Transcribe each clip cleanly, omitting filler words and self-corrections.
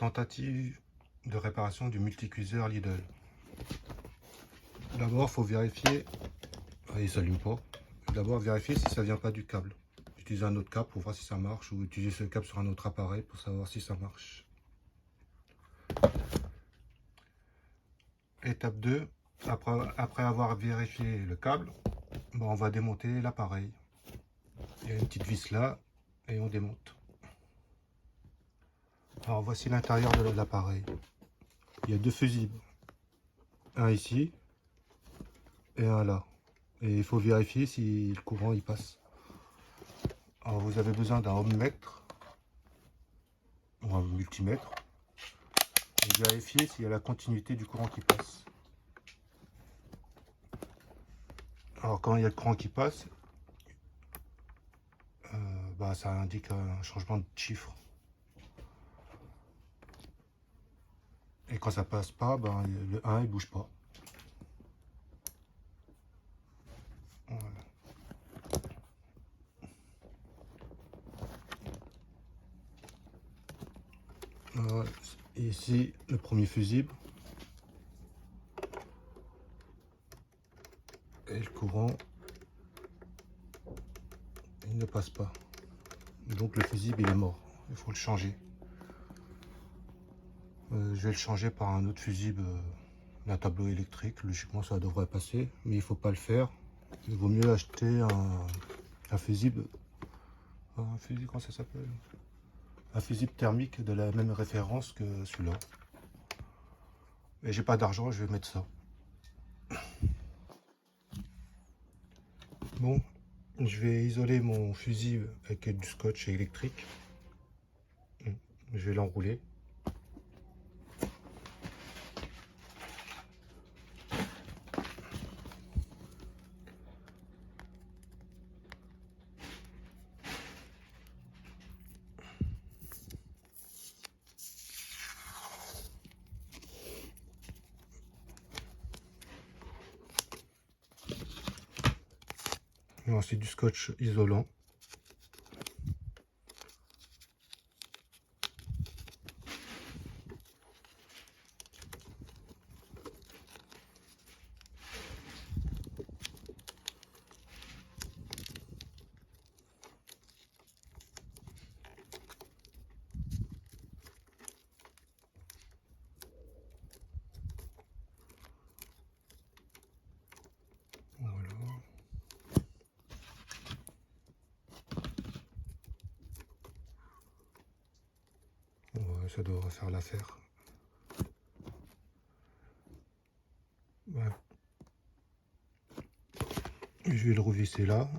Tentative de réparation du multicuiseur Lidl. D'abord, il faut vérifier. Il ne s'allume pas. D'abord, vérifier si ça vient pas du câble. Utiliser un autre câble pour voir si ça marche, ou utiliser ce câble sur un autre appareil pour savoir si ça marche. Étape 2, après avoir vérifié le câble, on va démonter l'appareil. Il y a une petite vis là et on démonte. Alors voici l'intérieur de l'appareil. Il y a deux fusibles. Un ici et un là. Et il faut vérifier si le courant y passe. Alors vous avez besoin d'un ohmmètre ou un multimètre. Et vérifier s'il y a la continuité du courant qui passe. Alors quand il y a le courant qui passe, ça indique un changement de chiffre. Et quand ça passe pas, le 1 il bouge pas. Voilà. Ici le premier fusible. Et le courant, il ne passe pas. Donc le fusible il est mort. Il faut le changer. Je vais le changer par un autre fusible d'un tableau électrique. Logiquement ça devrait passer, mais il faut pas le faire. Il vaut mieux acheter un fusible. Un fusible, comment ça s'appelle? Un fusible thermique de la même référence que celui-là. Mais j'ai pas d'argent, je vais mettre ça. Bon, je vais isoler mon fusible avec du scotch électrique. Je vais l'enrouler. Et ensuite du scotch isolant. Voilà. Ouais, ça devrait faire l'affaire. Ouais. Je vais le revisser là,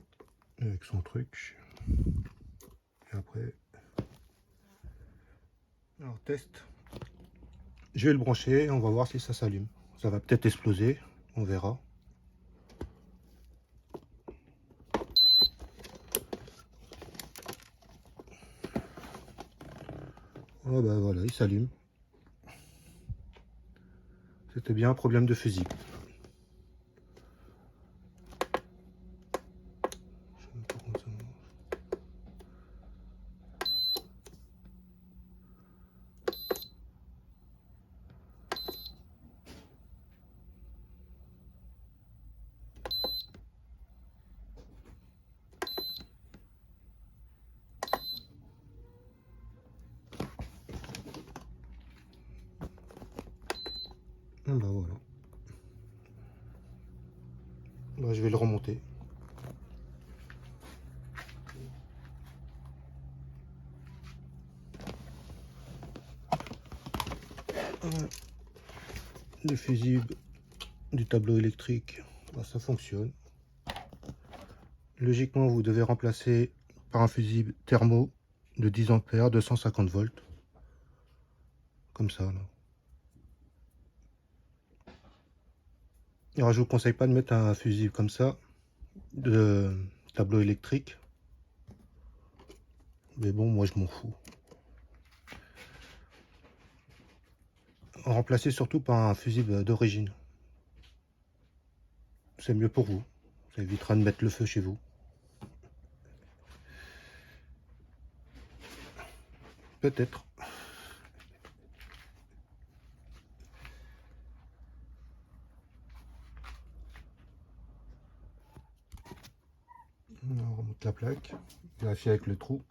avec son truc. Et après... Alors, test. Je vais le brancher, on va voir si ça s'allume. Ça va peut-être exploser, on verra. Oh voilà, il s'allume. C'était bien un problème de fusible. Voilà. Je vais le remonter. Le fusible du tableau électrique, ça fonctionne. Logiquement, vous devez remplacer par un fusible thermo de 10 ampères, 250 volts. Comme ça, là. Alors, je vous conseille pas de mettre un fusible comme ça, de tableau électrique. Mais bon, moi, je m'en fous. Remplacez surtout par un fusible d'origine. C'est mieux pour vous. Ça évitera de mettre le feu chez vous. Peut-être. la plaque, vérifier avec le trou.